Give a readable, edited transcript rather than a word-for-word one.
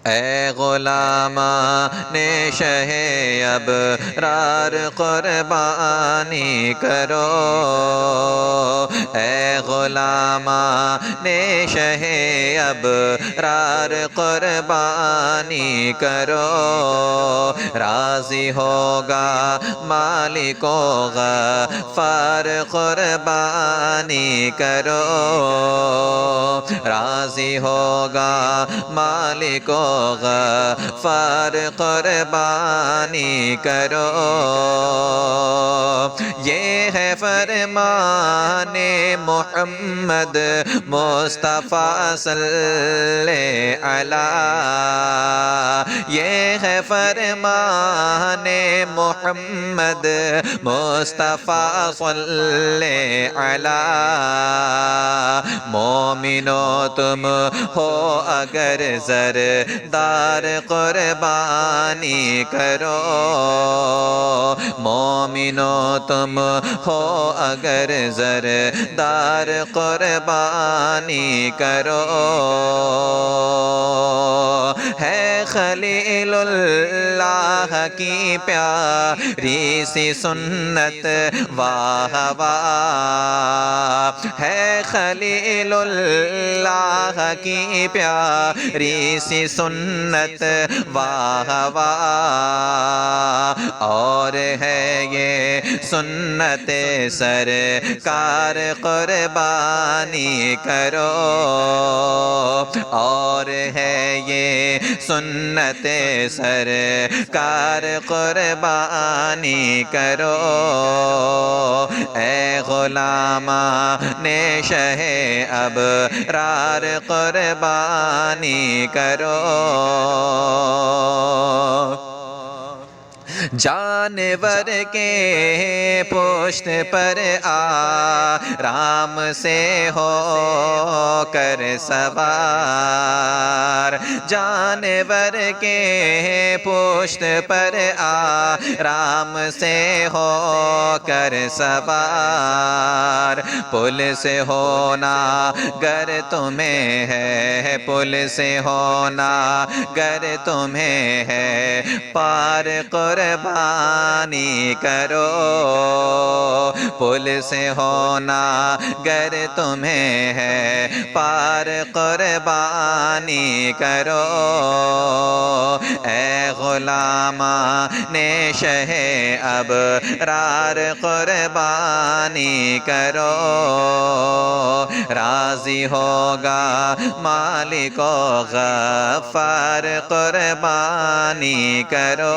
اے غلامان شہ ابرار قربانی کرو، اے غلامان شہ ابرار قربانی کرو، راضی ہوگا مالک و غفار قربانی کرو، راضی ہوگا مالک و غفار قربانی کرو، یہ ہے فرمان محمد مصطفیٰ صلی علیہ، یہ ہے فرمان محمد مصطفیٰ صلی علیہ، مومنو تم ہو اگر زردار قربانی کرو، مومنو تم ہو اگر زردار قربانی کرو، ہے خلیل اللہ کی پیاری سی سنت واہ واہ، ہے خلیل اللہ کی پیاری سی سنت واہ واہ، اور ہے یہ سنت سرکار قربانی کرو، اور ہے یہ سنت سرکار قربانی کرو، اے غلامان شہ ابرار قربانی کرو، جانور کے پشت پر آرام سے ہو کر سوار، جانور کے پشت پر آرام سے ہو کر سوار، پل سے ہونا گر تمہیں ہے، پل سے ہونا گر تمہیں ہے، پار قربانی کرو، پل سے ہونا گر تمہیں ہے، پار قربانی کرو، اے غلامان شہ ابرار قربانی کرو، راضی ہوگا مالک و غفار قربانی کرو۔